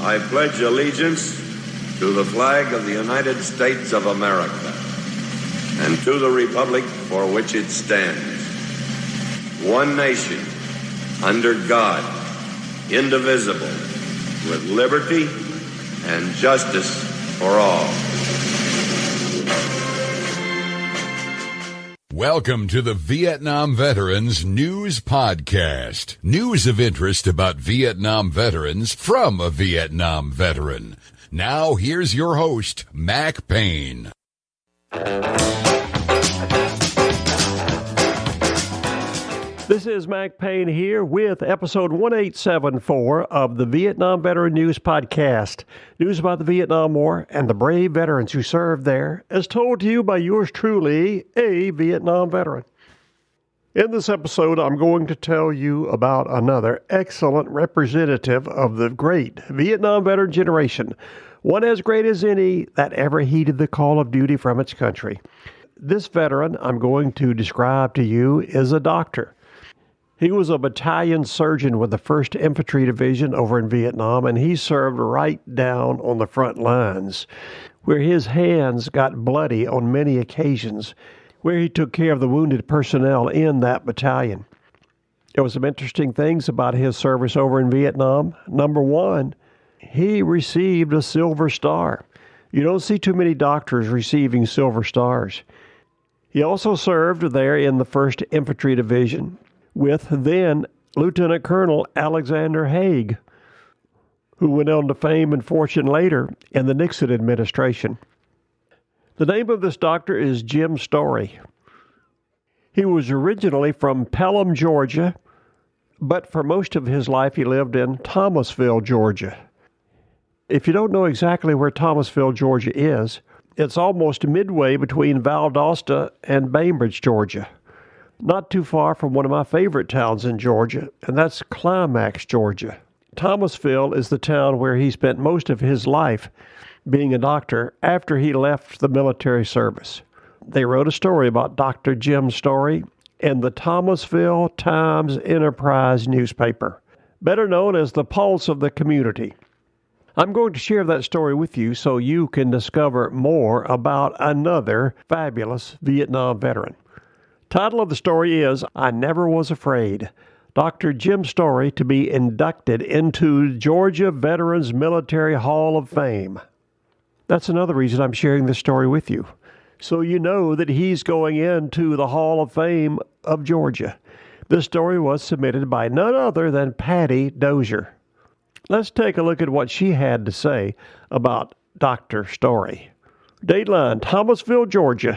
I pledge allegiance to the flag of the United States of America and to the republic for which it stands, one nation, under God, indivisible, with liberty and justice for all. Welcome to the Vietnam Veterans News Podcast. News of interest about Vietnam veterans from a Vietnam veteran. Now, here's your host, Mac Payne. This is Mac Payne here with episode 1874 of the Vietnam Veteran News Podcast. News about the Vietnam War and the brave veterans who served there, as told to you by yours truly, a Vietnam veteran. In this episode, I'm going to tell you about another excellent representative of the great Vietnam veteran generation, one as great as any that ever heeded the call of duty from its country. This veteran I'm going to describe to you is a doctor. He was a battalion surgeon with the 1st Infantry Division over in Vietnam, and he served right down on the front lines, where his hands got bloody on many occasions, where he took care of the wounded personnel in that battalion. There were some interesting things about his service over in Vietnam. Number one, he received a Silver Star. You don't see too many doctors receiving Silver Stars. He also served there in the 1st Infantry Division with then Lieutenant Colonel Alexander Haig, who went on to fame and fortune later in the Nixon administration. The name of this doctor is Jim Story. He was originally from Pelham, Georgia, but for most of his life he lived in Thomasville, Georgia. If you don't know exactly where Thomasville, Georgia is, it's almost midway between Valdosta and Bainbridge, Georgia. Not too far from one of my favorite towns in Georgia, and that's Climax, Georgia. Thomasville is the town where he spent most of his life being a doctor after he left the military service. They wrote a story about Dr. Jim Story in the Thomasville Times-Enterprise newspaper, better known as the Pulse of the Community. I'm going to share that story with you so you can discover more about another fabulous Vietnam veteran. Title of the story is, I Never Was Afraid, Dr. Jim Story to be inducted into Georgia Veterans Military Hall of Fame. That's another reason I'm sharing this story with you, so you know that he's going into the Hall of Fame of Georgia. This story was submitted by none other than Patti Dozier. Let's take a look at what she had to say about Dr. Story. Dateline, Thomasville, Georgia.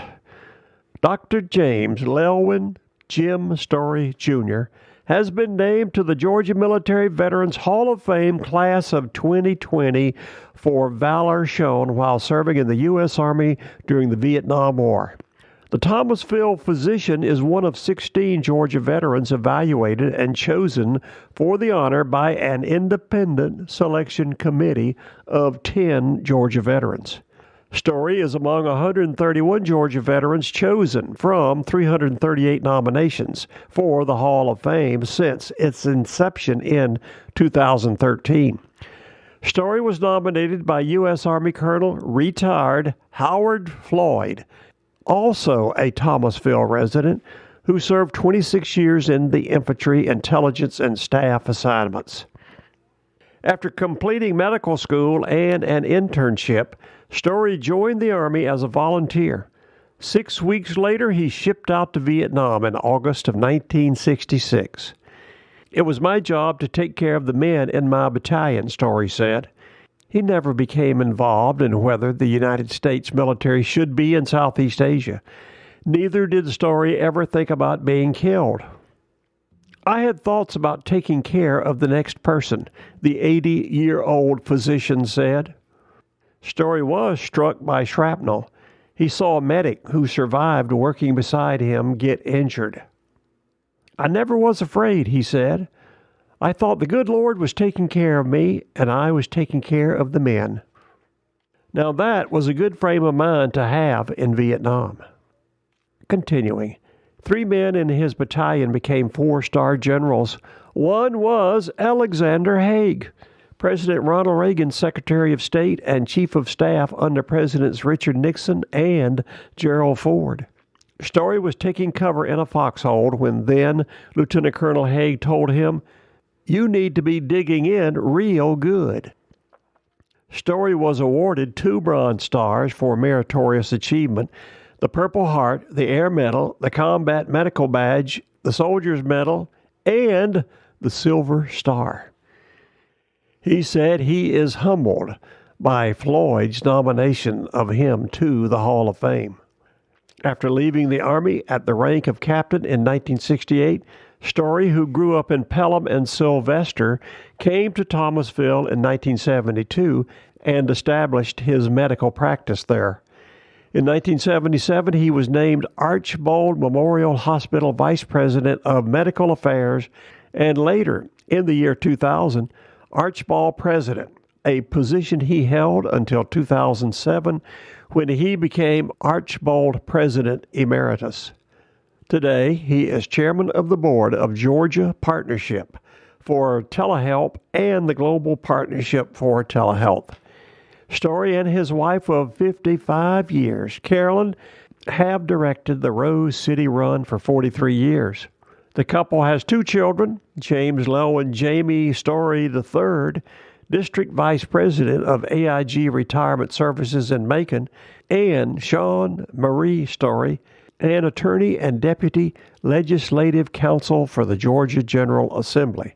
Dr. James Lelwyn Jim Story, Jr. has been named to the Georgia Military Veterans Hall of Fame class of 2020 for valor shown while serving in the U.S. Army during the Vietnam War. The Thomasville physician is one of 16 Georgia veterans evaluated and chosen for the honor by an independent selection committee of 10 Georgia veterans. Story is among 131 Georgia veterans chosen from 338 nominations for the Hall of Fame since its inception in 2013. Story was nominated by U.S. Army Colonel retired Howard Floyd, also a Thomasville resident, who served 26 years in the infantry, intelligence, and staff assignments. After completing medical school and an internship, Story joined the Army as a volunteer. 6 weeks later, he shipped out to Vietnam in August of 1966. It was my job to take care of the men in my battalion, Story said. He never became involved in whether the United States military should be in Southeast Asia. Neither did Story ever think about being killed. I had thoughts about taking care of the next person, the 80-year-old physician said. Story was struck by shrapnel. He saw a medic who survived working beside him get injured. I never was afraid, he said. I thought the good Lord was taking care of me, and I was taking care of the men. Now that was a good frame of mind to have in Vietnam. Continuing, 3 men in his battalion became 4-star generals. One was Alexander Haig, President Ronald Reagan, Secretary of State and Chief of Staff under Presidents Richard Nixon and Gerald Ford. Story was taking cover in a foxhole when then Lieutenant Colonel Haig told him, "You need to be digging in real good." Story was awarded 2 Bronze Stars for meritorious achievement: the Purple Heart, the Air Medal, the Combat Medical Badge, the Soldier's Medal, and the Silver Star. He said he is humbled by Floyd's nomination of him to the Hall of Fame. After leaving the Army at the rank of captain in 1968, Story, who grew up in Pelham and Sylvester, came to Thomasville in 1972 and established his medical practice there. In 1977, he was named Archbold Memorial Hospital Vice President of Medical Affairs, and later, in the year 2000, Archbold President, a position he held until 2007 when he became Archbold President Emeritus. Today, he is chairman of the board of Georgia Partnership for Telehealth and the Global Partnership for Telehealth. Story and his wife of 55 years, Carolyn, have directed the Rose City Run for 43 years. The couple has 2 children, James Lowe and Jamie Story III, District Vice President of AIG Retirement Services in Macon, and Sean Marie Story, an attorney and deputy legislative counsel for the Georgia General Assembly.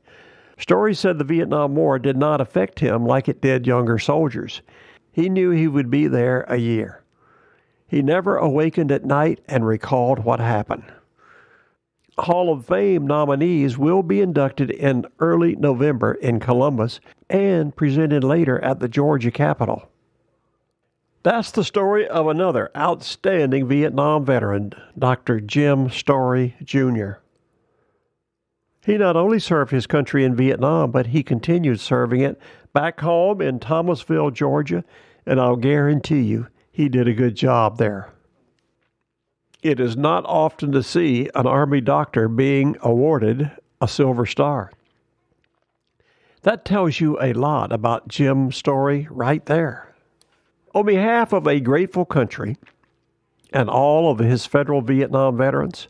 Story said the Vietnam War did not affect him like it did younger soldiers. He knew he would be there a year. He never awakened at night and recalled what happened. Hall of Fame nominees will be inducted in early November in Columbus and presented later at the Georgia Capitol. That's the story of another outstanding Vietnam veteran, Dr. Jim Story, Jr. He not only served his country in Vietnam, but he continued serving it back home in Thomasville, Georgia, and I'll guarantee you he did a good job there. It is not often to see an Army doctor being awarded a Silver Star. That tells you a lot about Jim's story right there. On behalf of a grateful country and all of his federal Vietnam veterans,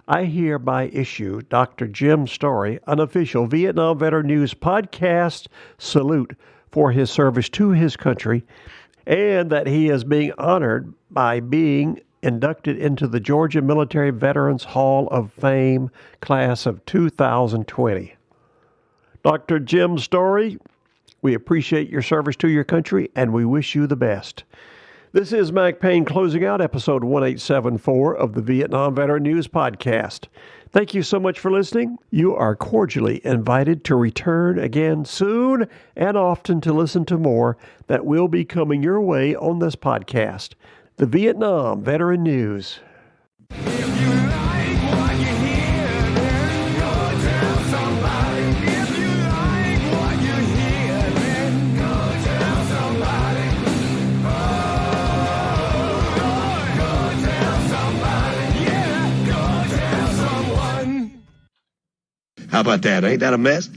I hereby issue Dr. Jim Story an official Vietnam Veteran News podcast salute for his service to his country, and that he is being honored by being inducted into the Georgia Military Veterans Hall of Fame class of 2020. Dr. Jim Story, we appreciate your service to your country, and we wish you the best. This is Mac Payne closing out episode 1874 of the Vietnam Veteran News Podcast. Thank you so much for listening. You are cordially invited to return again soon and often to listen to more that will be coming your way on this podcast. The Vietnam Veteran News. How about that? Ain't that a mess?